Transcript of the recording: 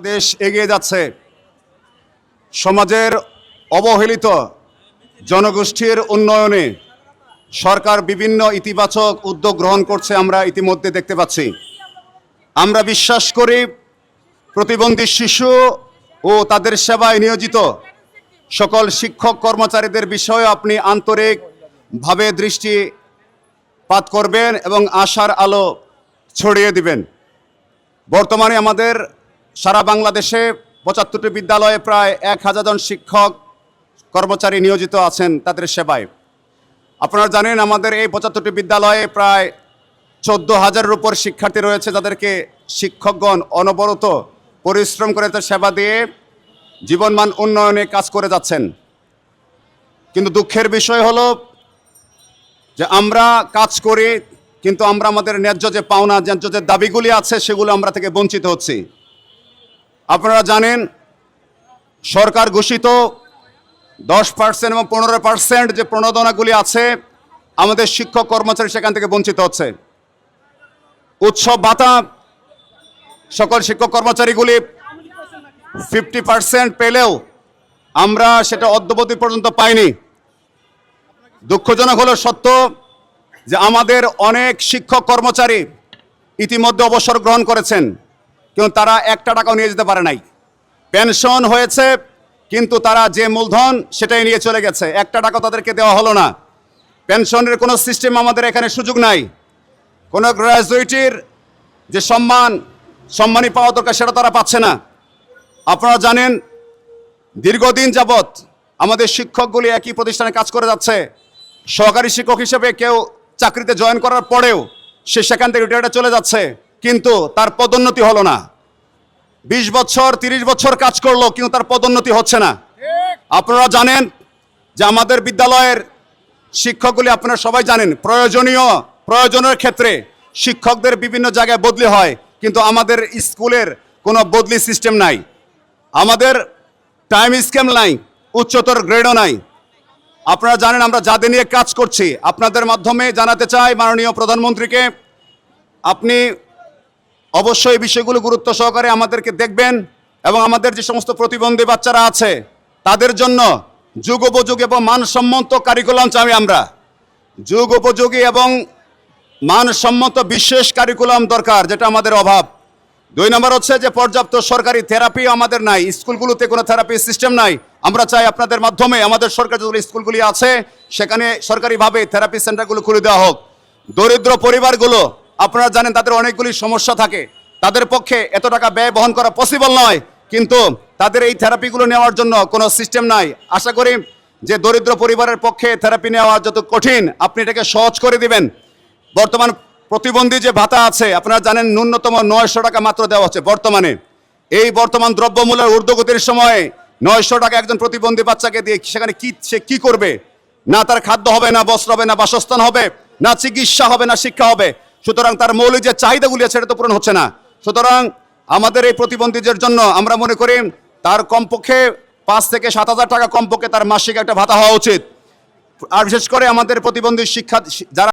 বাংলাদেশ এগিয়ে যাচ্ছে। সমাজের অবহেলিত জনগোষ্ঠীর উন্নয়নে সরকার বিভিন্ন ইতিবাচক উদ্যোগ গ্রহণ করছে, আমরা ইতিমধ্যে দেখতে পাচ্ছি। আমরা বিশ্বাস করি প্রতিবন্ধী শিশু ও তাদের সেবায় নিয়োজিত সকল শিক্ষক কর্মচারীদের বিষয়ে আপনি আন্তরিকভাবে দৃষ্টিপাত করবেন এবং আশার আলো ছড়িয়ে দিবেন। বর্তমানে আমাদের সারা বাংলাদেশে ৭৫টি বিদ্যালয়ে প্রায় ১,০০০ জন শিক্ষক কর্মচারী নিয়োজিত আছেন তাদের সেবায়। আপনারা জানেন আমাদের এই ৭৫টি বিদ্যালয়ে প্রায় ১৪,০০০-এর উপর শিক্ষার্থী রয়েছে, যাদেরকে শিক্ষকগণ অনবরত পরিশ্রম করে তার সেবা দিয়ে জীবনমান উন্নয়নে কাজ করে যাচ্ছেন। কিন্তু দুঃখের বিষয় হলো যে আমরা কাজ করি, কিন্তু আমরা আমাদের ন্যায্য যে পাওনা, ন্যায্য যে দাবিগুলি আছে সেগুলো আমরা থেকে বঞ্চিত হচ্ছি। আপনারা জানেন সরকার ঘোষিত 10% এবং 15% যে প্রণোদনাগুলি আছে, আমাদের শিক্ষক কর্মচারী সেখান থেকে বঞ্চিত হচ্ছে। উৎসব ভাতা সকল শিক্ষক কর্মচারীগুলি 50% পেলেও আমরা সেটা অদ্যাবধি পর্যন্ত পাইনি। দুঃখজনক হলো সত্য যে আমাদের অনেক শিক্ষক কর্মচারী ইতিমধ্যে অবসর গ্রহণ করেছেন, কিন্তু তারা একটা টাকাও নিয়ে যেতে পারে নাই। পেনশন হয়েছে কিন্তু তারা যে মূলধন সেটাই নিয়ে চলে গেছে, একটা টাকা তাদেরকে দেওয়া হলো না। পেনশনের কোনো সিস্টেম আমাদের এখানে সুযোগ নাই। কোনো গ্র্যাজুয়েটির যে সম্মানী পাওয়া দরকার সেটা তারা পাচ্ছে না। আপনারা জানেন দীর্ঘদিন যাবৎ আমাদের শিক্ষকগুলি একই প্রতিষ্ঠানে কাজ করে যাচ্ছে। সহকারী শিক্ষক হিসেবে কেউ চাকরিতে জয়েন করার পরেও সে সেখান থেকে রিটায়ার্ডে চলে যাচ্ছে, কিন্তু তার পদোন্নতি হলো না। 20 বছর 30 বছর কাজ করলো, কিন্তু তার পদোন্নতি হচ্ছে না। আপনারা জানেন যে আমাদের বিদ্যালয়ের শিক্ষকগুলি, আপনারা সবাই জানেন, প্রয়োজনের ক্ষেত্রে শিক্ষকদের বিভিন্ন জায়গায় বদলি হয়, কিন্তু আমাদের স্কুলের কোনো বদলি সিস্টেম নাই। আমাদের টাইম স্কেল নাই, উচ্চতর গ্রেডও নাই। আপনারা জানেন আমরা যাদের নিয়ে কাজ করছি, আপনাদের মাধ্যমে জানাতে চাই মাননীয় প্রধানমন্ত্রীকে, আপনি অবশ্যই বিষয়গুলো গুরুত্ব সহকারে আমাদেরকে দেখবেন এবং আমাদের যে সমস্ত প্রতিবন্ধী বাচ্চারা আছে তাদের জন্য যুগোপযোগী এবং মানসম্মত কারিকুলাম চাই। আমরা যুগোপযোগী এবং মানসম্মত বিশেষ কারিকুলাম দরকার, যেটা আমাদের অভাব। 2 নম্বর হচ্ছে যে পর্যাপ্ত সরকারি থেরাপি আমাদের নাই, স্কুলগুলোতে কোনো থেরাপি সিস্টেম নাই। আমরা চাই আপনাদের মাধ্যমে আমাদের সরকারি যেগুলো স্কুলগুলি আছে সেখানে সরকারিভাবে থেরাপি সেন্টারগুলো খুলে দেওয়া হোক। দরিদ্র পরিবারগুলো আপনারা জানেন তাদের অনেকগুলি সমস্যা থাকে, তাদের পক্ষে এত টাকা ব্যয় বহন করা পসিবল নয়, কিন্তু তাদের এই থেরাপিগুলো নেওয়ার জন্য কোনো সিস্টেম নাই। আশা করি যে দরিদ্র পরিবারের পক্ষে থেরাপি নেওয়া যত কঠিন, আপনি এটাকে সহজ করে দিবেন। বর্তমান প্রতিবন্ধী যে ভাতা আছে আপনারা জানেন ন্যূনতম 900 টাকা মাত্র দেওয়া হচ্ছে বর্তমানে। এই বর্তমান দ্রব্যমূল্যের ঊর্ধ্বগতির সময়ে 900 টাকা একজন প্রতিবন্ধী বাচ্চাকে দিয়ে সেখানে সে কি করবে? না তার খাদ্য হবে, না বস্ত্র হবে, না বাসস্থান হবে, না চিকিৎসা হবে, না শিক্ষা হবে। সুতরাং তার মৌলিক যে চাহিদাগুলি আছে সেটা তো পূরণ হচ্ছে না। সুতরাং আমাদের এই প্রতিবন্ধীদের জন্য আমরা মনে করি তার কমপক্ষে 5 থেকে 7,000 টাকা কমপক্ষে তার মাসিক একটা ভাতা হওয়া উচিত। আর বিশেষ করে আমাদের প্রতিবন্ধী শিক্ষা যারা